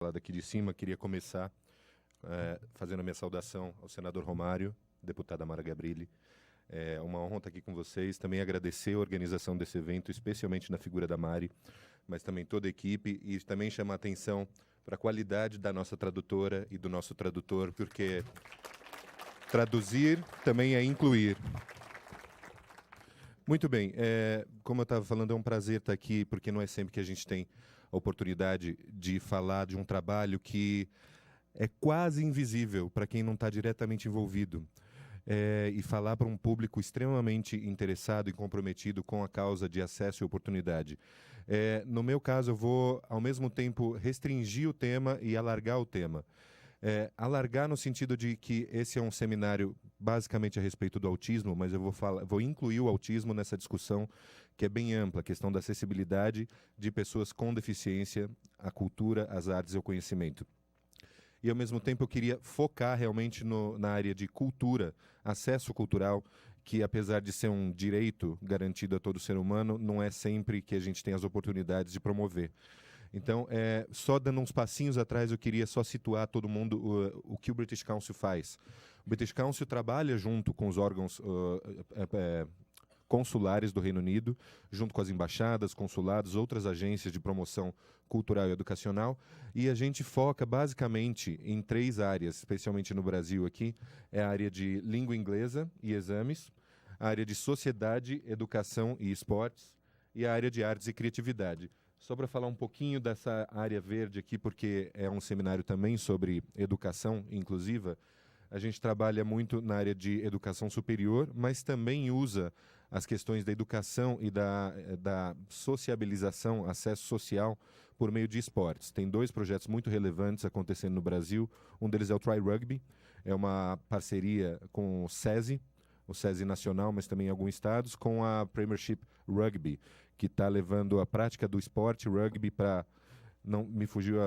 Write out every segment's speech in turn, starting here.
Lá daqui de cima, queria começar fazendo a minha saudação ao senador Romário, deputada Mara Gabrilli. É uma honra estar aqui com vocês. Também agradecer a organização desse evento, especialmente na figura da Mari, mas também toda a equipe, e também chamar a atenção para a qualidade da nossa tradutora e do nosso tradutor, porque traduzir também é incluir. Muito bem, como eu estava falando, é um prazer estar aqui, porque não é sempre que a gente tem a oportunidade de falar de um trabalho que é quase invisível para quem não está diretamente envolvido. E falar para um público extremamente interessado e comprometido com a causa de acesso e oportunidade. No meu caso, eu vou, ao mesmo tempo, restringir o tema e alargar o tema. Alargar no sentido de que esse é um seminário basicamente a respeito do autismo, mas eu vou incluir o autismo nessa discussão que é bem ampla, a questão da acessibilidade de pessoas com deficiência à cultura, às artes e ao conhecimento. E, ao mesmo tempo, eu queria focar realmente na área de cultura, acesso cultural, que, apesar de ser um direito garantido a todo ser humano, não é sempre que a gente tem as oportunidades de promover. Então, só dando uns passinhos atrás, eu queria só situar todo mundo o que o British Council faz. O British Council trabalha junto com os órgãos consulares do Reino Unido, junto com as embaixadas, consulados, outras agências de promoção cultural e educacional, e a gente foca basicamente em 3 áreas, especialmente no Brasil aqui, é a área de língua inglesa e exames, a área de sociedade, educação e esportes, e a área de artes e criatividade. Só para falar um pouquinho dessa área verde aqui, porque é um seminário também sobre educação inclusiva, a gente trabalha muito na área de educação superior, mas também usa as questões da educação e da sociabilização, acesso social, por meio de esportes. Tem 2 projetos muito relevantes acontecendo no Brasil. Um deles é o Try Rugby, é uma parceria com o SESI Nacional, mas também em alguns estados, com a Premiership Rugby, que está levando a prática do esporte rugby para, não me fugiu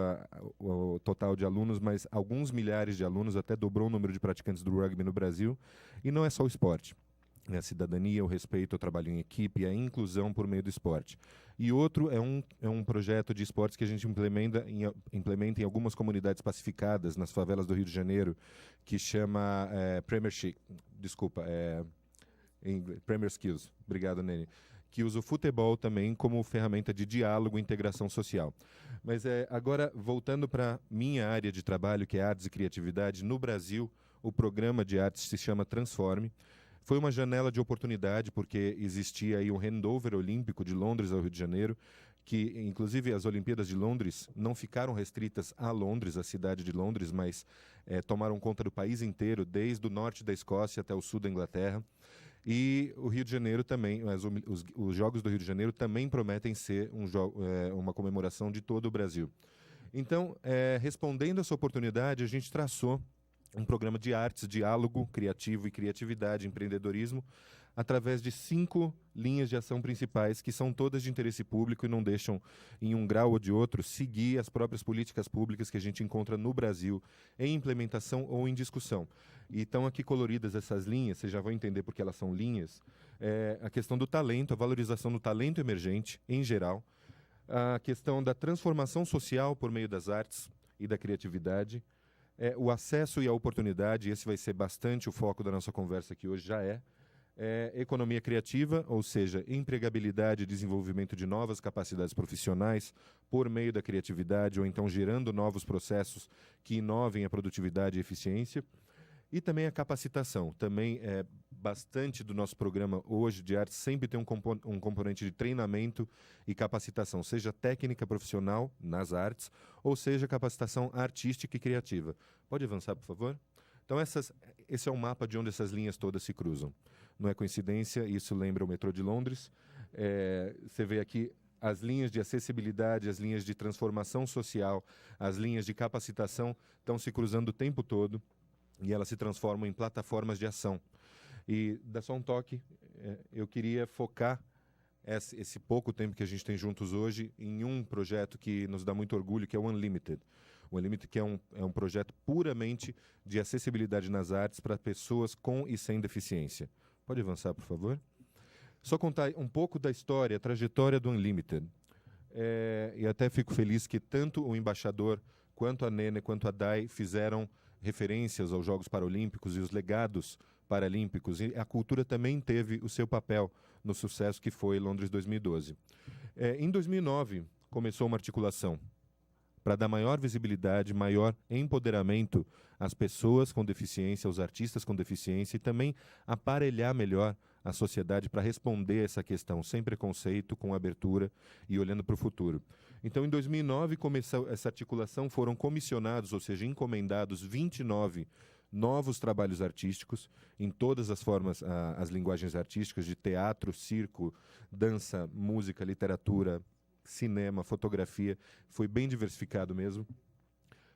o total de alunos, mas alguns milhares de alunos, até dobrou o número de praticantes do rugby no Brasil. E não é só o esporte. A cidadania, o respeito ao trabalho em equipe, a inclusão por meio do esporte. E outro é um projeto de esportes que a gente implementa em algumas comunidades pacificadas, nas favelas do Rio de Janeiro, que chama Premier Skills. Obrigado, Nene. Que usa o futebol também como ferramenta de diálogo e integração social. Mas agora, voltando para minha área de trabalho, que é artes e criatividade, no Brasil, o programa de artes se chama Transforme. Foi uma janela de oportunidade, porque existia aí um handover olímpico de Londres ao Rio de Janeiro, que, inclusive, as Olimpíadas de Londres não ficaram restritas a Londres, a cidade de Londres, mas tomaram conta do país inteiro, desde o norte da Escócia até o sul da Inglaterra. E o Rio de Janeiro também, os Jogos do Rio de Janeiro também prometem ser uma comemoração de todo o Brasil. Então, respondendo a essa oportunidade, a gente traçou um programa de artes, diálogo criativo e criatividade, empreendedorismo, através de 5 linhas de ação principais, que são todas de interesse público e não deixam, em um grau ou de outro, seguir as próprias políticas públicas que a gente encontra no Brasil, em implementação ou em discussão. E estão aqui coloridas essas linhas, vocês já vão entender porque elas são linhas, a questão do talento, a valorização do talento emergente, em geral, a questão da transformação social por meio das artes e da criatividade, o acesso e a oportunidade, esse vai ser bastante o foco da nossa conversa aqui hoje, já economia criativa, ou seja, empregabilidade e desenvolvimento de novas capacidades profissionais por meio da criatividade, ou então gerando novos processos que inovem a produtividade e eficiência. E também a capacitação. Também bastante do nosso programa hoje de arte sempre tem um componente de treinamento e capacitação, seja técnica profissional nas artes, ou seja capacitação artística e criativa. Pode avançar, por favor? Então, esse é um mapa de onde essas linhas todas se cruzam. Não é coincidência, isso lembra o metrô de Londres. Você vê aqui as linhas de acessibilidade, as linhas de transformação social, as linhas de capacitação estão se cruzando o tempo todo e elas se transformam em plataformas de ação. E dá só um toque, eu queria focar esse pouco tempo que a gente tem juntos hoje em um projeto que nos dá muito orgulho, que é o Unlimited. O Unlimited, que é um projeto puramente de acessibilidade nas artes para pessoas com e sem deficiência. Pode avançar, por favor? Só contar um pouco da história, a trajetória do Unlimited. E até fico feliz que tanto o embaixador quanto a Nene quanto a Dai fizeram referências aos Jogos Paralímpicos e os legados paralímpicos, e a cultura também teve o seu papel no sucesso que foi Londres 2012. Em 2009, começou uma articulação para dar maior visibilidade, maior empoderamento às pessoas com deficiência, aos artistas com deficiência, e também aparelhar melhor a sociedade para responder essa questão, sem preconceito, com abertura e olhando para o futuro. Então, em 2009, começou essa articulação, foram comissionados, ou seja, encomendados 29 novos trabalhos artísticos, em todas as formas, as linguagens artísticas, de teatro, circo, dança, música, literatura, cinema, fotografia, foi bem diversificado mesmo.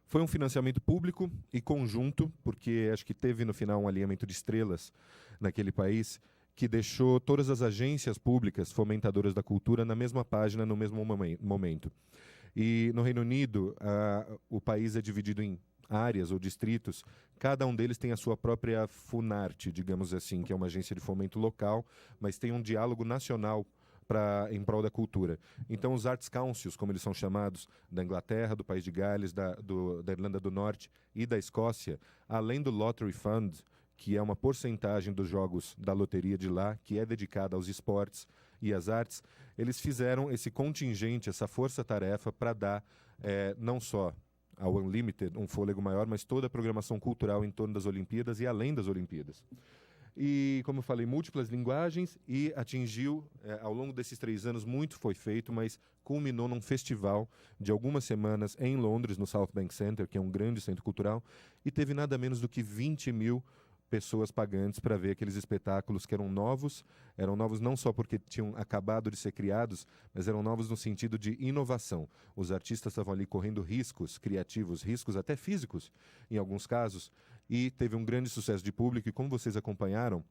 Foi um financiamento público e conjunto, porque acho que teve no final um alinhamento de estrelas naquele país, que deixou todas as agências públicas fomentadoras da cultura na mesma página, no mesmo momento. E no Reino Unido, o país é dividido em áreas ou distritos, cada um deles tem a sua própria Funarte, digamos assim, que é uma agência de fomento local, mas tem um diálogo nacional em prol da cultura. Então, os Arts Councils, como eles são chamados, da Inglaterra, do País de Gales, da Irlanda do Norte e da Escócia, além do Lottery Fund, que é uma porcentagem dos jogos da loteria de lá, que é dedicada aos esportes e às artes, eles fizeram esse contingente, essa força-tarefa para dar não só ao Unlimited um fôlego maior, mas toda a programação cultural em torno das Olimpíadas e além das Olimpíadas. E, como eu falei, múltiplas linguagens, e atingiu, ao longo desses 3 anos, muito foi feito, mas culminou num festival de algumas semanas em Londres, no South Bank Centre, que é um grande centro cultural, e teve nada menos do que 20 mil pessoas pagantes para ver aqueles espetáculos que eram novos não só porque tinham acabado de ser criados, mas eram novos no sentido de inovação. Os artistas estavam ali correndo riscos criativos, riscos até físicos, em alguns casos, e teve um grande sucesso de público, e como vocês acompanharam,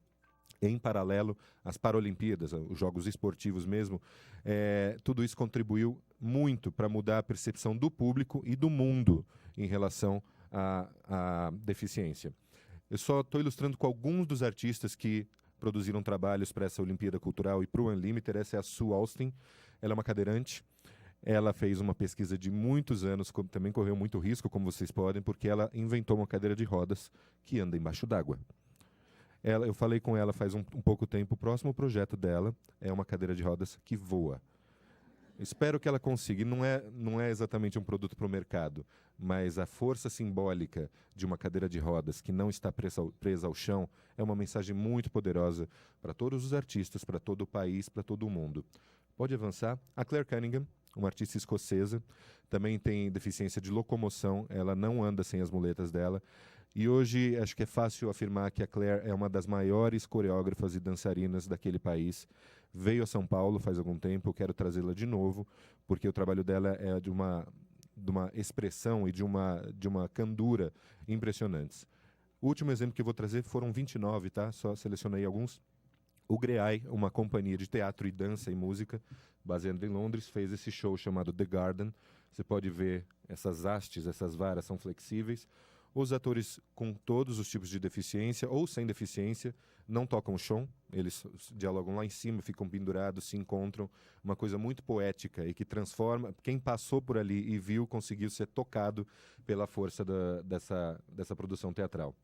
em paralelo às Paralimpíadas, os Jogos Esportivos mesmo, tudo isso contribuiu muito para mudar a percepção do público e do mundo em relação à deficiência. Eu só estou ilustrando com alguns dos artistas que produziram trabalhos para essa Olimpíada Cultural e para o Unlimited. Essa é a Sue Austin, ela é uma cadeirante. Ela fez uma pesquisa de muitos anos, também correu muito risco, como vocês podem, porque ela inventou uma cadeira de rodas que anda embaixo d'água. Eu falei com ela faz um pouco tempo, o próximo projeto dela é uma cadeira de rodas que voa. Espero que ela consiga. E não é exatamente um produto para o mercado, mas a força simbólica de uma cadeira de rodas que não está presa ao chão é uma mensagem muito poderosa para todos os artistas, para todo o país, para todo o mundo. Pode avançar. A Claire Cunningham, uma artista escocesa, também tem deficiência de locomoção, ela não anda sem as muletas dela. E hoje acho que é fácil afirmar que a Claire é uma das maiores coreógrafas e dançarinas daquele país. Veio a São Paulo faz algum tempo, eu quero trazê-la de novo, porque o trabalho dela é de uma expressão e de uma candura impressionantes. O último exemplo que eu vou trazer foram 29, tá? Só selecionei alguns. O Greai, uma companhia de teatro e dança e música, baseada em Londres, fez esse show chamado The Garden. Você pode ver essas hastes, essas varas são flexíveis. Os atores com todos os tipos de deficiência ou sem deficiência não tocam o chão, eles dialogam lá em cima, ficam pendurados, se encontram. Uma coisa muito poética e que transforma. Quem passou por ali e viu, conseguiu ser tocado pela força dessa produção teatral.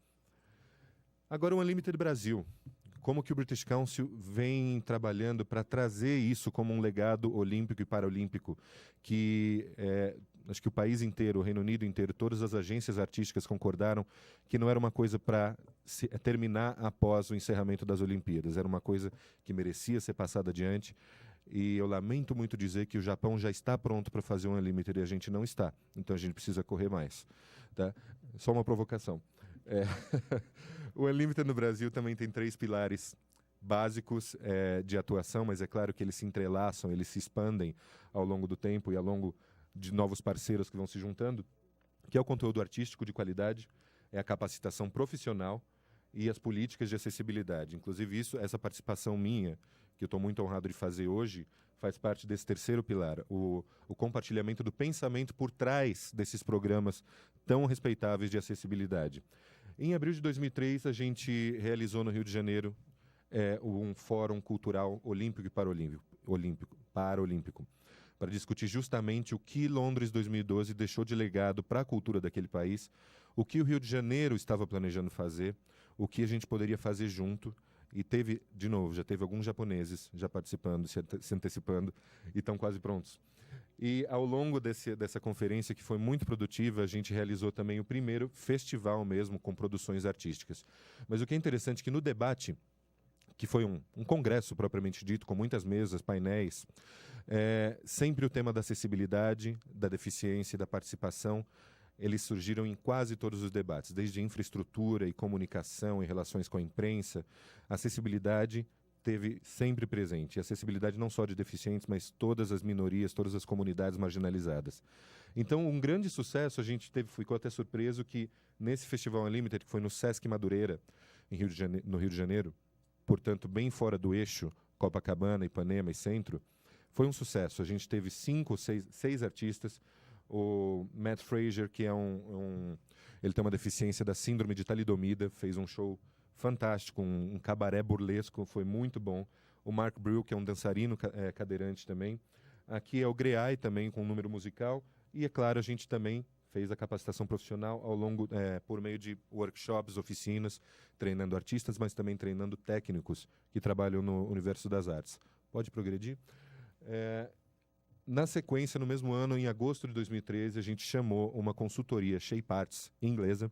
Agora o Unlimited Brasil. Como que o British Council vem trabalhando para trazer isso como um legado olímpico e paralímpico, que acho que o país inteiro, o Reino Unido inteiro, todas as agências artísticas concordaram que não era uma coisa para terminar após o encerramento das Olimpíadas, era uma coisa que merecia ser passada adiante. E eu lamento muito dizer que o Japão já está pronto para fazer um Unlimited e a gente não está, então a gente precisa correr mais. Tá? Só uma provocação. O Unlimited no Brasil também tem 3 pilares básicos de atuação, mas é claro que eles se entrelaçam, eles se expandem ao longo do tempo e ao longo de novos parceiros que vão se juntando, que é o conteúdo artístico de qualidade, é a capacitação profissional e as políticas de acessibilidade. Inclusive essa participação minha, que eu estou muito honrado de fazer hoje, faz parte desse 3º pilar, o compartilhamento do pensamento por trás desses programas tão respeitáveis de acessibilidade. Em abril de 2003, a gente realizou no Rio de Janeiro um fórum cultural olímpico e paralímpico. para discutir justamente o que Londres 2012 deixou de legado para a cultura daquele país, o que o Rio de Janeiro estava planejando fazer, o que a gente poderia fazer junto. E teve, de novo, já teve alguns japoneses já participando, se antecipando, e estão quase prontos. E ao longo dessa conferência, que foi muito produtiva, a gente realizou também o primeiro festival mesmo, com produções artísticas. Mas o que é interessante é que no debate, que foi um congresso propriamente dito, com muitas mesas, painéis, sempre o tema da acessibilidade, da deficiência e da participação, eles surgiram em quase todos os debates, desde infraestrutura e comunicação e relações com a imprensa. A acessibilidade teve sempre presente. E acessibilidade não só de deficientes, mas todas as minorias, todas as comunidades marginalizadas. Então, um grande sucesso, a gente ficou até surpreso que nesse Festival Unlimited, que foi no Sesc Madureira, no Rio de Janeiro, portanto, bem fora do eixo Copacabana, Ipanema e Centro, foi um sucesso. A gente teve 5 ou 6 artistas. O Matt Fraser, que ele tem uma deficiência da síndrome de talidomida, fez um show fantástico, um cabaré burlesco, foi muito bom. O Mark Brill, que é um dançarino cadeirante também. Aqui é o Greai também, com um número musical. E, é claro, a gente também fez a capacitação profissional por meio de workshops, oficinas, treinando artistas, mas também treinando técnicos que trabalham no universo das artes. Pode progredir? Na sequência, no mesmo ano, em agosto de 2013, a gente chamou uma consultoria Shape Arts, inglesa,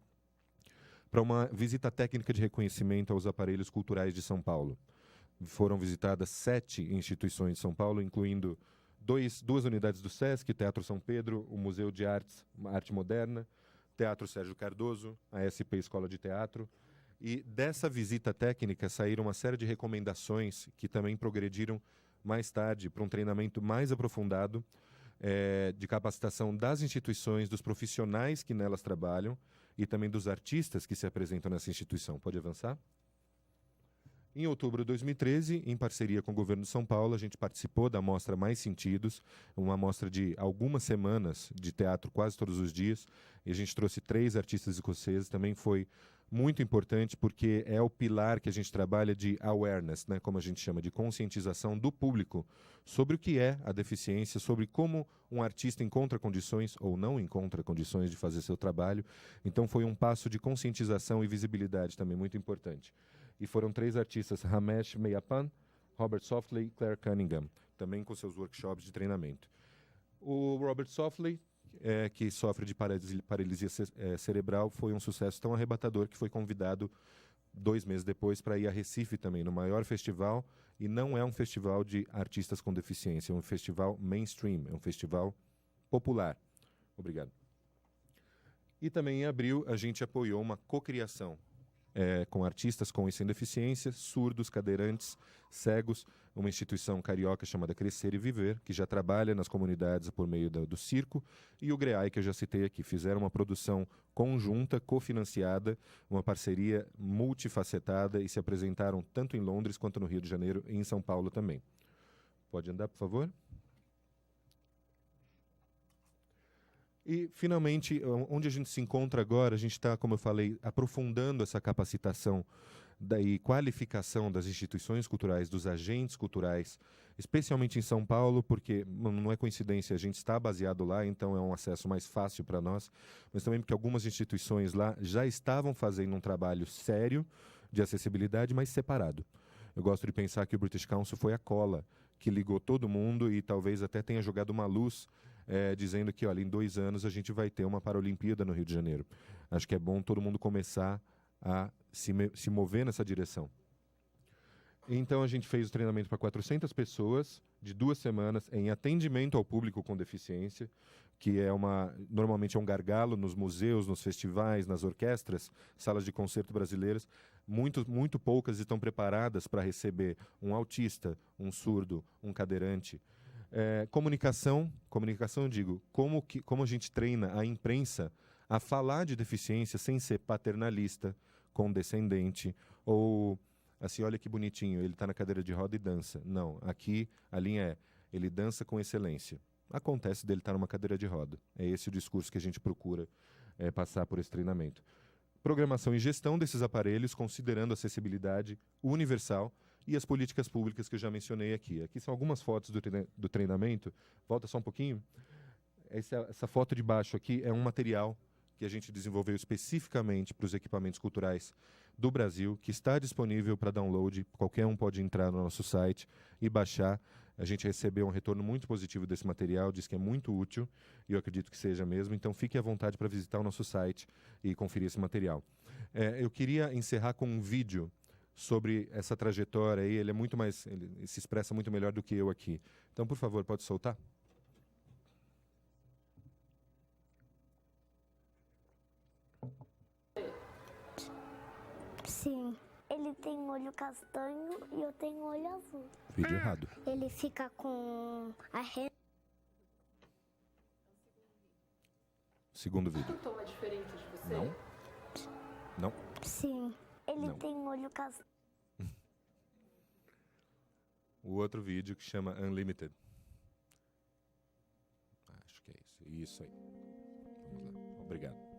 para uma visita técnica de reconhecimento aos aparelhos culturais de São Paulo. Foram visitadas 7 instituições de São Paulo, incluindo 2 unidades do SESC, Teatro São Pedro, o Museu de Arte Moderna, Teatro Sérgio Cardoso, a SP Escola de Teatro. E dessa visita técnica saíram uma série de recomendações que também progrediram mais tarde para um treinamento mais aprofundado de capacitação das instituições, dos profissionais que nelas trabalham e também dos artistas que se apresentam nessa instituição. Pode avançar? Em outubro de 2013, em parceria com o governo de São Paulo, a gente participou da mostra Mais Sentidos, uma mostra de algumas semanas de teatro quase todos os dias, e a gente trouxe 3 artistas escoceses. Também foi muito importante porque é o pilar que a gente trabalha de awareness, né, como a gente chama, de conscientização do público sobre o que é a deficiência, sobre como um artista encontra condições ou não encontra condições de fazer seu trabalho. Então foi um passo de conscientização e visibilidade também muito importante. E foram 3 artistas, Ramesh Meyapan, Robert Softley e Claire Cunningham, também com seus workshops de treinamento. O Robert Softley, que sofre de paralisia cerebral, foi um sucesso tão arrebatador que foi convidado 2 meses depois para ir a Recife também, no maior festival, e não é um festival de artistas com deficiência, é um festival mainstream, é um festival popular. Obrigado. E também em abril a gente apoiou uma cocriação com artistas com e sem deficiência, surdos, cadeirantes, cegos, uma instituição carioca chamada Crescer e Viver, que já trabalha nas comunidades por meio do circo, e o GREAI, que eu já citei aqui. Fizeram uma produção conjunta, cofinanciada, uma parceria multifacetada, e se apresentaram tanto em Londres quanto no Rio de Janeiro e em São Paulo também. Pode andar, por favor? E, finalmente, onde a gente se encontra agora, a gente está, como eu falei, aprofundando essa capacitação e qualificação das instituições culturais, dos agentes culturais, especialmente em São Paulo, porque não é coincidência, a gente está baseado lá, então é um acesso mais fácil para nós, mas também porque algumas instituições lá já estavam fazendo um trabalho sério de acessibilidade, mas separado. Eu gosto de pensar que o British Council foi a cola que ligou todo mundo e talvez até tenha jogado uma luz dizendo que, olha, em 2 anos a gente vai ter uma Paralimpíada no Rio de Janeiro. Acho que é bom todo mundo começar a se mover nessa direção. Então a gente fez o treinamento para 400 pessoas, de 2 semanas, em atendimento ao público com deficiência, que normalmente é um gargalo nos museus, nos festivais, nas orquestras, salas de concerto brasileiras. Muito poucas estão preparadas para receber um autista, um surdo, um cadeirante. Comunicação, eu digo, como a gente treina a imprensa a falar de deficiência sem ser paternalista, condescendente, ou assim, olha que bonitinho, ele está na cadeira de roda e dança. Não, aqui a linha ele dança com excelência. Acontece dele estar numa cadeira de roda. É esse o discurso que a gente procura passar por esse treinamento. Programação e gestão desses aparelhos, considerando a acessibilidade universal, e as políticas públicas que eu já mencionei aqui. Aqui são algumas fotos do treinamento. Volta só um pouquinho. Essa foto de baixo aqui é um material que a gente desenvolveu especificamente para os equipamentos culturais do Brasil, que está disponível para download. Qualquer um pode entrar no nosso site e baixar. A gente recebeu um retorno muito positivo desse material, diz que é muito útil, e eu acredito que seja mesmo. Então, fique à vontade para visitar o nosso site e conferir esse material. Eu queria encerrar com um vídeo sobre essa trajetória aí. Ele se expressa muito melhor do que eu aqui. Então, por favor, pode soltar? Sim. Ele tem olho castanho e eu tenho olho azul. Vídeo errado. Ele fica com a rena. Segundo vídeo. O tom é diferente de você? Não. Não. Sim. Ele Não. tem olho castanho. O outro vídeo que chama Unlimited. Acho que é isso. Isso aí. Vamos lá. Obrigado.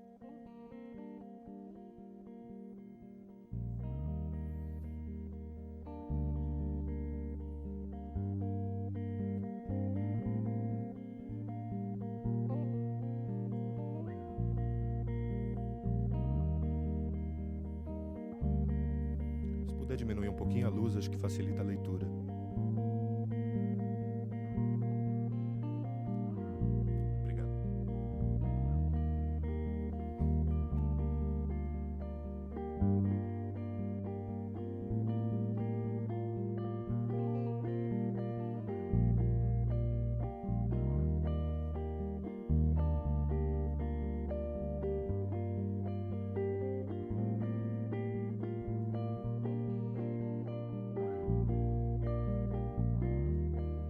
Se puder diminuir um pouquinho a luz, acho que facilita a leitura. Obrigado.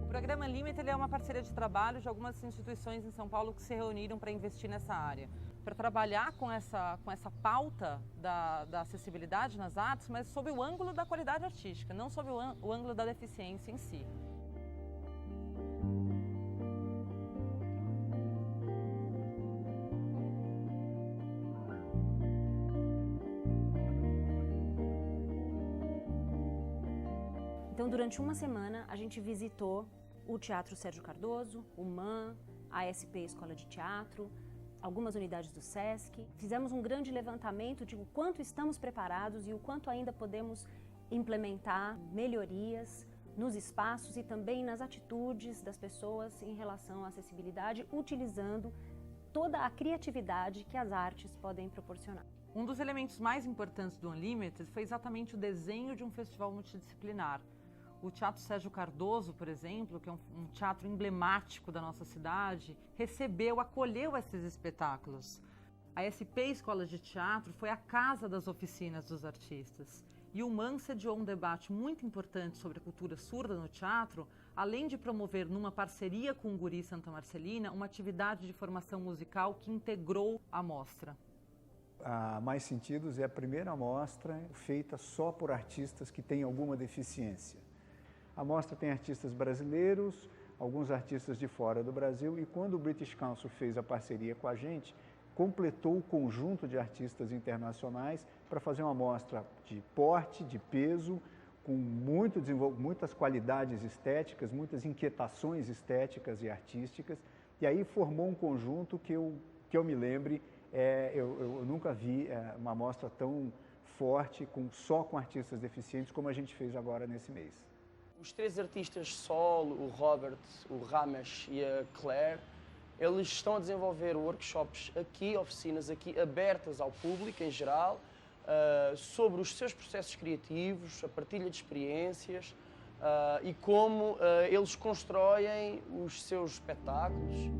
O programa Unlimited é uma parceria de trabalho de algumas instituições em São Paulo que se reuniram para investir nessa área, para trabalhar com essa pauta da acessibilidade nas artes, mas sob o ângulo da qualidade artística, não sob o ângulo da deficiência em si. Então, durante uma semana, a gente visitou o Teatro Sérgio Cardoso, o MAN, a SP Escola de Teatro, algumas unidades do SESC. Fizemos um grande levantamento de o quanto estamos preparados e o quanto ainda podemos implementar melhorias nos espaços e também nas atitudes das pessoas em relação à acessibilidade, utilizando toda a criatividade que as artes podem proporcionar. Um dos elementos mais importantes do Unlimited foi exatamente o desenho de um festival multidisciplinar. O Teatro Sérgio Cardoso, por exemplo, que é um teatro emblemático da nossa cidade, acolheu esses espetáculos. A SP Escola de Teatro foi a casa das oficinas dos artistas. E o MAN sediou um debate muito importante sobre a cultura surda no teatro, além de promover, numa parceria com o Guri Santa Marcelina, uma atividade de formação musical que integrou a mostra. A Mais Sentidos é a primeira mostra feita só por artistas que têm alguma deficiência. A mostra tem artistas brasileiros, alguns artistas de fora do Brasil, e quando o British Council fez a parceria com a gente, completou o conjunto de artistas internacionais para fazer uma mostra de porte, de peso, com muitas qualidades estéticas, muitas inquietações estéticas e artísticas, e aí formou um conjunto que eu me lembre, eu nunca vi uma mostra tão forte só com artistas deficientes como a gente fez agora nesse mês. Os três artistas solo, o Robert, o Ramesh e a Claire, eles estão a desenvolver workshops aqui, oficinas aqui, abertas ao público em geral, sobre os seus processos criativos, a partilha de experiências e como eles constroem os seus espetáculos.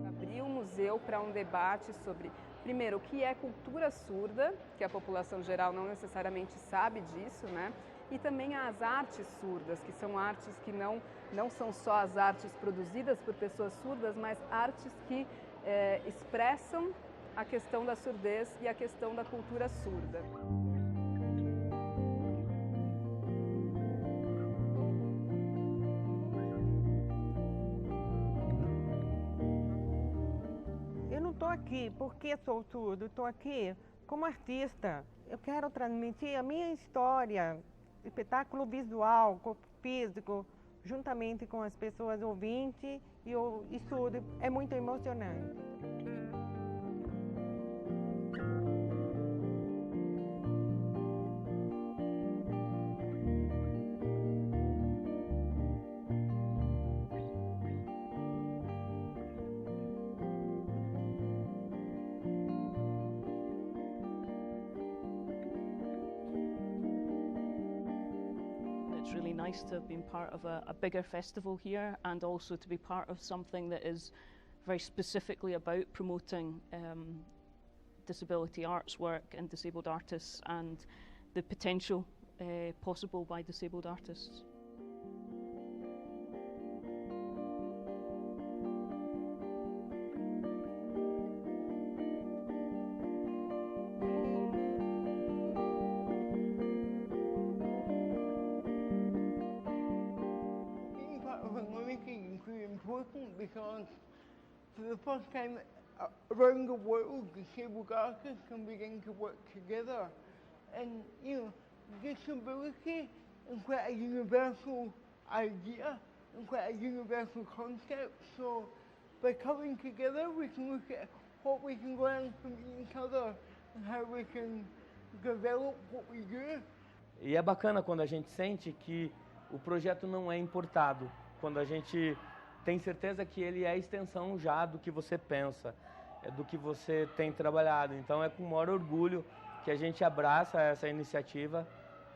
Abri o museu para um debate sobre, primeiro, o que é cultura surda, que a população geral não necessariamente sabe disso, né? E também as artes surdas, que são artes que não são só as artes produzidas por pessoas surdas, mas artes que expressam a questão da surdez e a questão da cultura surda. Eu não estou aqui porque sou surdo, estou aqui Como artista, eu quero transmitir a minha história, espetáculo visual, corpo físico, juntamente com as pessoas ouvintes, e isso é muito emocionante. It's really nice to have been part of a bigger festival here, and also to be part of something that is very specifically about promoting disability arts work and disabled artists and the potential possible by disabled artists. Being part of an Olympic is really important because for the first time around the world, disabled artists can begin to work together. And, disability is quite a universal idea and quite a universal concept. So by coming together, we can look at what we can learn from each other and how we can develop what we do. E é bacana quando a gente sente que o projeto não é importado, quando a gente tem certeza que ele é a extensão já do que você pensa, do que você tem trabalhado. Então é com o maior orgulho que a gente abraça essa iniciativa,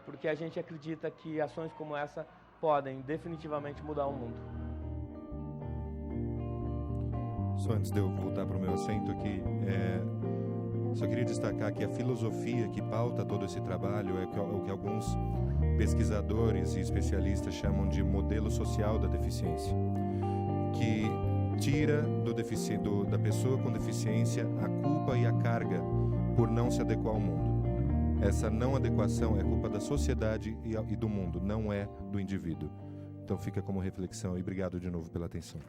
porque a gente acredita que ações como essa podem definitivamente mudar o mundo. Só antes de eu voltar para o meu assento aqui, só queria destacar que a filosofia que pauta todo esse trabalho é o que alguns pesquisadores e especialistas chamam de modelo social da deficiência, que tira da pessoa com deficiência a culpa e a carga por não se adequar ao mundo. Essa não adequação é culpa da sociedade e do mundo, não é do indivíduo. Então fica como reflexão e obrigado de novo pela atenção.